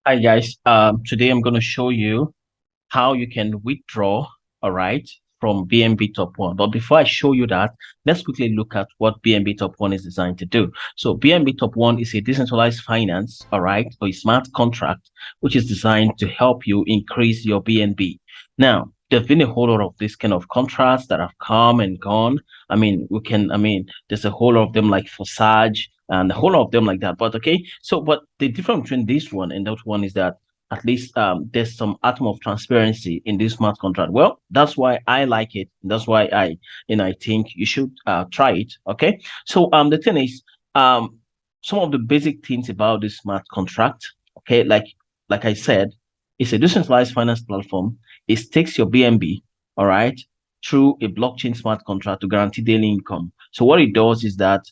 Hi guys, today I'm going to show you how you can withdraw, all right, from BNB Top 1. But before I show you that, let's quickly look at what BNB Top 1 is designed to do. So BNB Top 1 is a decentralized finance, all right, or a smart contract, which is designed to help you increase your BNB. Now, there's been a whole lot of this kind of contracts that have come and gone. There's a whole lot of them like Forsage and a whole lot of them like that. But okay, but the difference between this one and that one is that at least there's some atom of transparency in this smart contract. Well, that's why I like it. That's why I think you should try it. Okay. So the thing is, some of the basic things about this smart contract. Okay, like I said, it's a decentralized finance platform. It takes your BNB, all right, through a blockchain smart contract to guarantee daily income. So what it does is that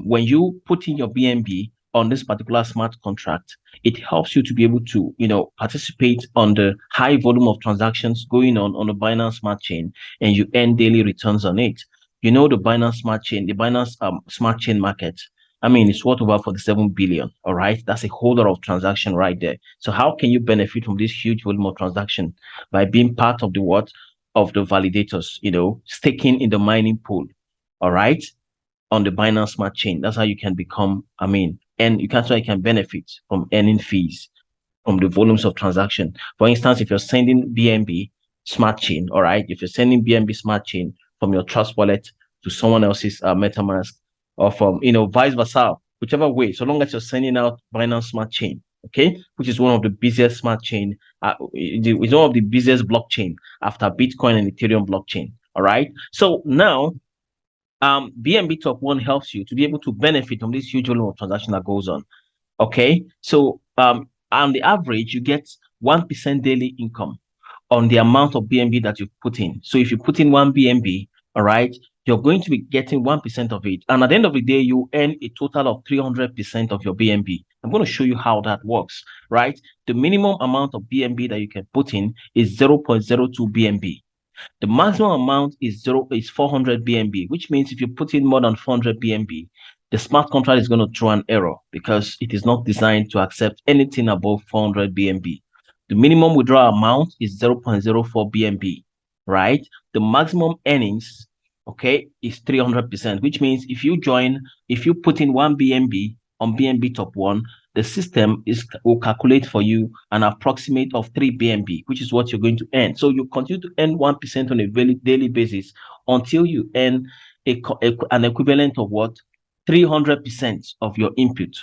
when you put in your BNB on this particular smart contract, it helps you to be able to, participate on the high volume of transactions going on the Binance Smart Chain, and you earn daily returns on it. You know, the Binance Smart Chain, the Binance Smart Chain market. I mean, it's worth over 47 billion. All right, that's a whole lot of transaction right there. So how can you benefit from this huge volume of transaction? By being part of the what of the validators, staking in the mining pool. All right, on the Binance Smart Chain. That's how you can become, and you can benefit from earning fees from the volumes of transaction. For instance, if you're sending BNB Smart Chain, all right, if you're sending BNB Smart Chain from your Trust wallet to someone else's MetaMask, or from, vice versa, whichever way, so long as you're sending out Binance Smart Chain, okay, which is one of the busiest smart chain, it's one of the busiest blockchain after Bitcoin and Ethereum blockchain. All right. So now BNB Top 1 helps you to be able to benefit from this huge volume of transaction that goes on. Okay. So on the average, you get 1% daily income on the amount of BNB that you've put in. So if you put in one BNB, all right, you're going to be getting 1% of it. And at the end of the day, you earn a total of 300% of your BNB. I'm going to show you how that works, right? The minimum amount of BNB that you can put in is 0.02 BNB. The maximum amount is 400 BNB, which means if you put in more than 400 BNB, the smart contract is going to throw an error because it is not designed to accept anything above 400 BNB. The minimum withdrawal amount is 0.04 BNB, right? The maximum earnings, okay, is 300%, which means if you put in one BNB on BNB Top 1, the system will calculate for you an approximate of 3 BNB, which is what you're going to earn. So you continue to earn 1% on a daily basis until you earn an equivalent of what? 300% of your input.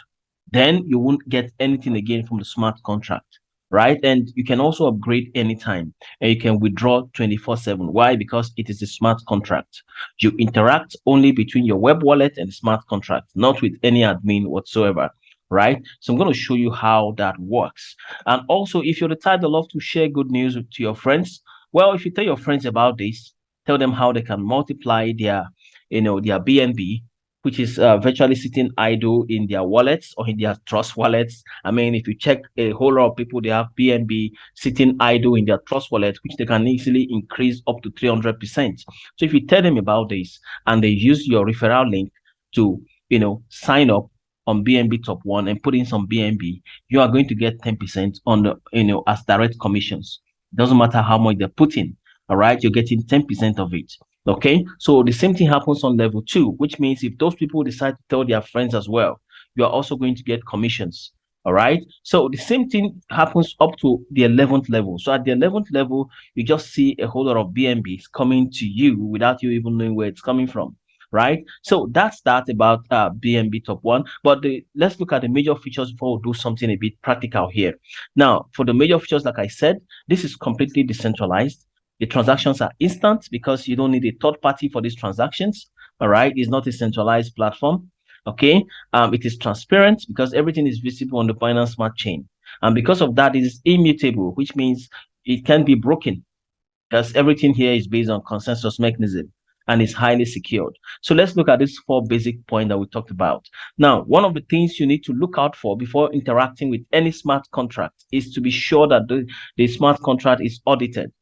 Then you won't get anything again from the smart contract, right? And you can also upgrade anytime, and you can withdraw 24/7. Why? Because it is a smart contract. You interact only between your web wallet and the smart contract, not with any admin whatsoever, right? So I'm going to show you how that works. And also, if you're the type that love to share good news to your friends, well, if you tell your friends about this, tell them how they can multiply their BNB, which is virtually sitting idle in their wallets or in their trust wallets. I mean, if you check a whole lot of people, they have BNB sitting idle in their trust wallet, which they can easily increase up to 300%. So if you tell them about this and they use your referral link to, sign up on BNB Top 1 and put in some BNB, you are going to get 10% on the, as direct commissions. It doesn't matter how much they put in. All right, you're getting 10% of it. Okay, so the same thing happens on level 2, which means if those people decide to tell their friends as well, you are also going to get commissions. All right, so the same thing happens up to the 11th level. So at the 11th level, you just see a whole lot of BNBs coming to you without you even knowing where it's coming from. Right, so that's that about BNB Top 1. But let's look at the major features before we do something a bit practical here. Now, for the major features, like I said, this is completely decentralized. The transactions are instant because you don't need a third party for these transactions. All right, it's not a centralized platform. Okay, it is transparent because everything is visible on the Binance Smart Chain, and because of that, it is immutable, which means it can be broken because everything here is based on consensus mechanism and is highly secured. So let's look at these 4 basic points that we talked about. Now, one of the things you need to look out for before interacting with any smart contract is to be sure that the smart contract is audited.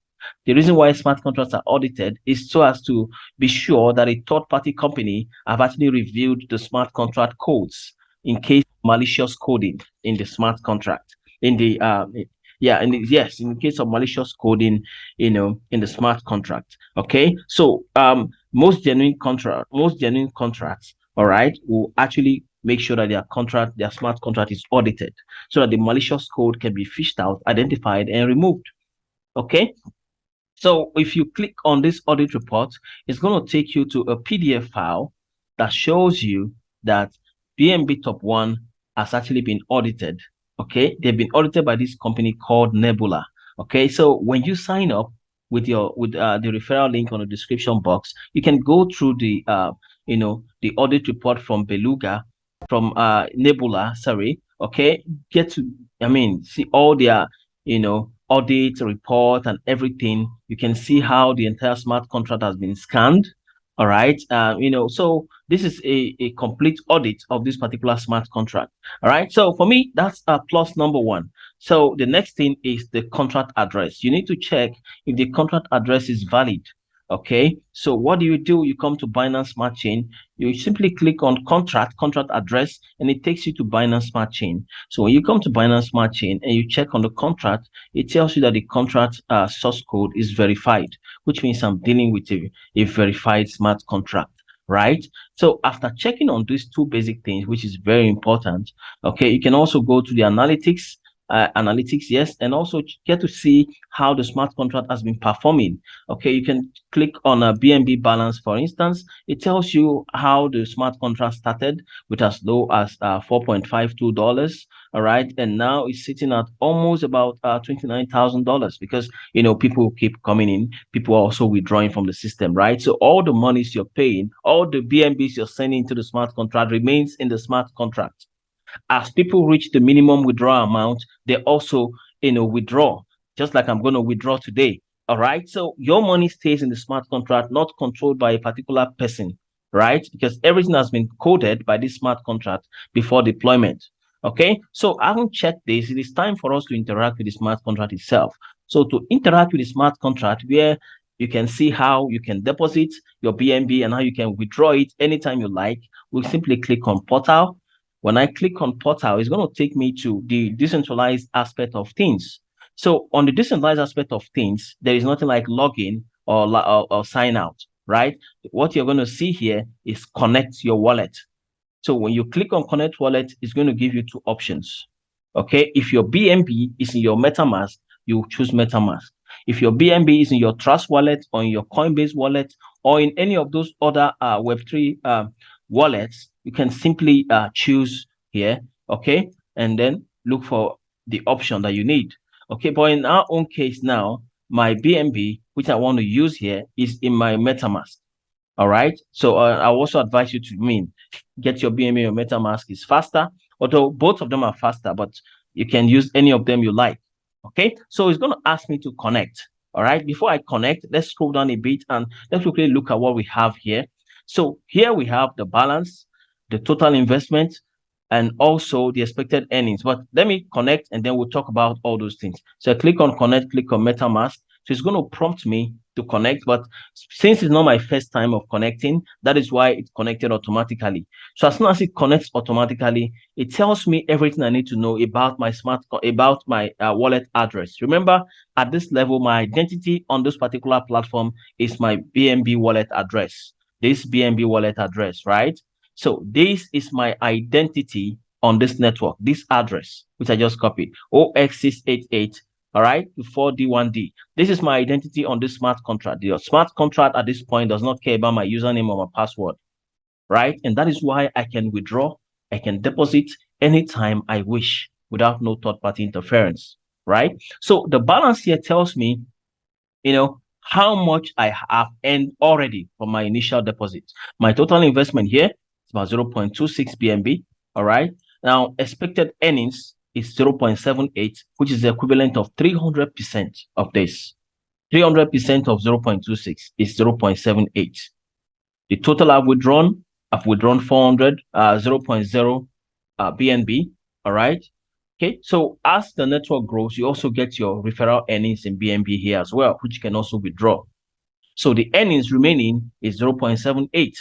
The reason why smart contracts are audited is so as to be sure that a third-party company have actually reviewed the smart contract codes in case of malicious coding in the smart contract. in the yeah, and yes, in the case of malicious coding, in the smart contract. Okay, so most genuine contracts, all right, will actually make sure that their smart contract is audited, so that the malicious code can be fished out, identified, and removed. Okay, so if you click on this audit report, it's going to take you to a PDF file that shows you that BNBTop1 has actually been audited. Okay, they've been audited by this company called Nebula. Okay, so when you sign up with the referral link on the description box, you can go through the audit report from Nebula. Sorry. Okay, get to see all their audit report and everything. You can see how the entire smart contract has been scanned. All right. So this is a complete audit of this particular smart contract. All right. So for me, that's plus number one. So the next thing is the contract address. You need to check if the contract address is valid. Okay. So what do? You come to Binance Smart Chain. You simply click on contract address, and it takes you to Binance Smart Chain. So when you come to Binance Smart Chain and you check on the contract, it tells you that the contract source code is verified, which means I'm dealing with a verified smart contract, right? So after checking on these two basic things, which is very important, okay, you can also go to the analytics, yes, and also get to see how the smart contract has been performing. Okay, you can click on a BNB balance, for instance. It tells you how the smart contract started with as low as $4.52. All right, and now it's sitting at almost about $29,000, because people keep coming in, people are also withdrawing from the system, right? So all the monies you're paying, all the BNBs you're sending to the smart contract remains in the smart contract. As people reach the minimum withdrawal amount, they also withdraw, just like I'm going to withdraw today. All right, so your money stays in the smart contract, not controlled by a particular person, right? Because everything has been coded by this smart contract before deployment. Okay, so having checked this, it is time for us to interact with the smart contract itself. So to interact with the smart contract, where you can see how you can deposit your BNB and how you can withdraw it anytime you like, we'll simply click on portal. When I click on portal, it's going to take me to the decentralized aspect of things. So on the decentralized aspect of things, there is nothing like login or sign out, right? What you're going to see here is connect your wallet. So when you click on connect wallet, it's going to give you two options. Okay, if your BNB is in your MetaMask, you choose MetaMask. If your BNB is in your Trust wallet or in your Coinbase wallet or in any of those other Web3 wallets, you can simply choose here, okay, and then look for the option that you need. Okay, but in our own case now, my BNB, which I want to use here, is in my MetaMask. All right. So I also advise you to get your BNB or MetaMask is faster, although both of them are faster, but you can use any of them you like. Okay. So it's going to ask me to connect. All right. Before I connect, let's scroll down a bit and let's quickly look at what we have here. So here we have the balance, the total investment, and also the expected earnings. But let me connect and then we'll talk about all those things. So I click on connect, click on MetaMask. So it's going to prompt me to connect, but since it's not my first time of connecting, that is why it connected automatically. So as soon as it connects automatically, it tells me everything I need to know about my wallet address. Remember, at this level, my identity on this particular platform is my BNB wallet address. This BNB wallet address, right? So this is my identity on this network, this address, which I just copied, OX688, all right, to 4D1D. This is my identity on this smart contract. The smart contract at this point does not care about my username or my password, right? And that is why I can withdraw, I can deposit anytime I wish without no third-party interference, right? So the balance here tells me, how much I have earned already from my initial deposit. My total investment here is about 0.26 BNB, all right? Now, expected earnings is 0.78, which is the equivalent of 300% of this. 300% of 0.26 is 0.78. The total I've withdrawn 400, 0.0 BNB, all right? Okay, so as the network grows, you also get your referral earnings in BNB here as well, which you can also withdraw. So the earnings remaining is 0.78.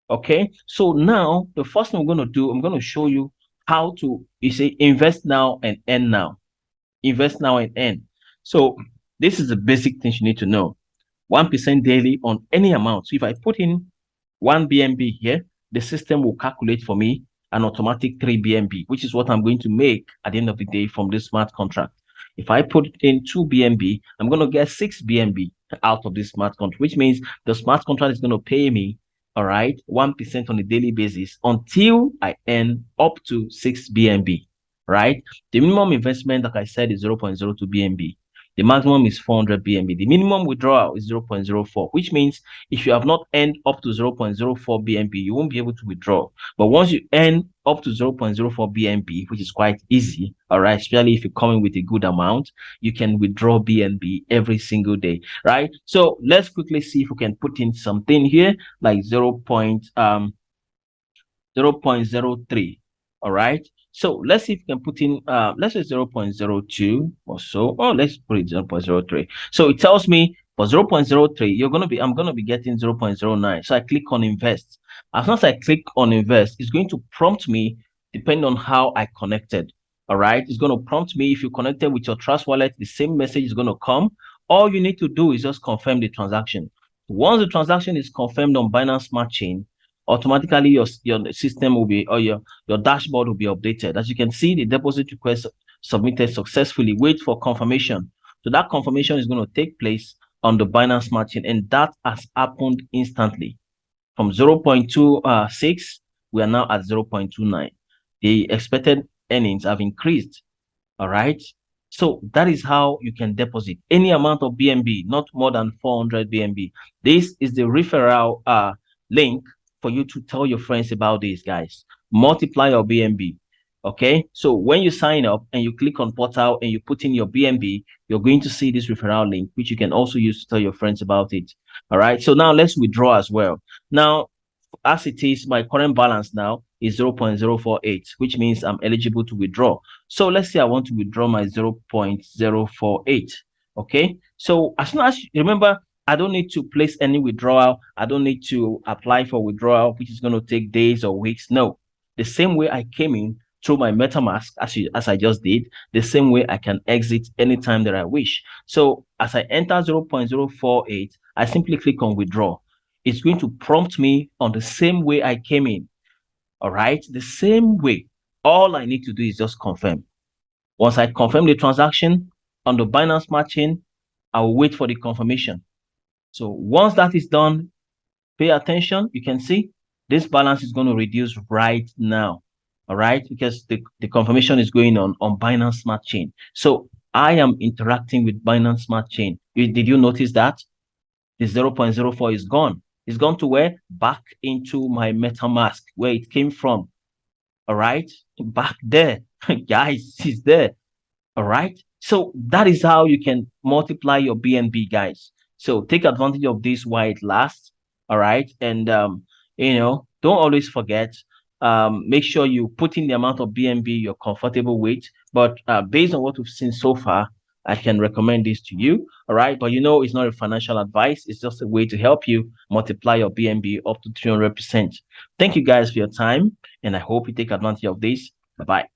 Okay, so now the first thing I'm going to do, I'm going to show you how to, you say, invest now and earn now. Invest now and earn. So this is the basic things you need to know. 1% daily on any amount. So if I put in 1 BNB here, the system will calculate for me an automatic 3 BNB, which is what I'm going to make at the end of the day from this smart contract. If I put in 2 BNB, I'm going to get 6 BNB out of this smart contract, which means the smart contract is going to pay me, all right, 1% on a daily basis until I earn up to 6 BNB, right? The minimum investment, like I said, is 0.02 BNB. The maximum is 400 BNB. The minimum withdrawal is 0.04, which means if you have not earned up to 0.04 BNB, you won't be able to withdraw. But once you earn up to 0.04 BNB, which is quite easy, all right, especially if you're coming with a good amount, you can withdraw BNB every single day, right? So let's quickly see if we can put in something here like 0.03. All right. So let's see if we can put in let's say 0.02 or so. Oh, let's put it 0.03. So it tells me for 0.03, I'm gonna be getting 0.09. So I click on invest. As soon as I click on invest, it's going to prompt me depending on how I connected. All right, it's going to prompt me. If you connected with your Trust wallet, the same message is going to come. All you need to do is just confirm the transaction. Once the transaction is confirmed on Binance Smart Chain, automatically your system will be, or your dashboard will be updated. As you can see, the deposit request submitted successfully. Wait for confirmation. So that confirmation is going to take place on the Binance Smart Chain, and that has happened instantly. From 0.26, we are now at 0.29. The expected earnings have increased. All right. So that is how you can deposit any amount of BNB, not more than 400 BNB. This is the referral link for you to tell your friends about these guys. Multiply your BNB. Okay. So when you sign up and you click on portal and you put in your BNB, you're going to see this referral link, which you can also use to tell your friends about it. All right. So now let's withdraw as well. Now, as it is, my current balance now is 0.048, which means I'm eligible to withdraw. So let's say I want to withdraw my 0.048. Okay. So as soon as, remember, I don't need to place any withdrawal. I don't need to apply for withdrawal, which is going to take days or weeks. No. The same way I came in through my MetaMask, as I just did, the same way I can exit anytime that I wish. So as I enter 0.048, I simply click on withdraw. It's going to prompt me on the same way I came in. All right, the same way. All I need to do is just confirm. Once I confirm the transaction on the Binance Smart Chain, I will wait for the confirmation. So once that is done, pay attention. You can see this balance is going to reduce right now. All right, because the confirmation is going on Binance Smart Chain. So I am interacting with Binance Smart Chain. Did you notice that? The 0.04 is gone. It's gone to where? Back into my MetaMask, where it came from. All right, back there. Guys, it's there. All right. So that is how you can multiply your BNB, guys. So take advantage of this while it lasts. All right. And don't always forget. Make sure you put in the amount of BNB you're comfortable with. But based on what we've seen so far, I can recommend this to you. All right. But it's not a financial advice. It's just a way to help you multiply your BNB up to 300%. Thank you guys for your time. And I hope you take advantage of this. Bye-bye.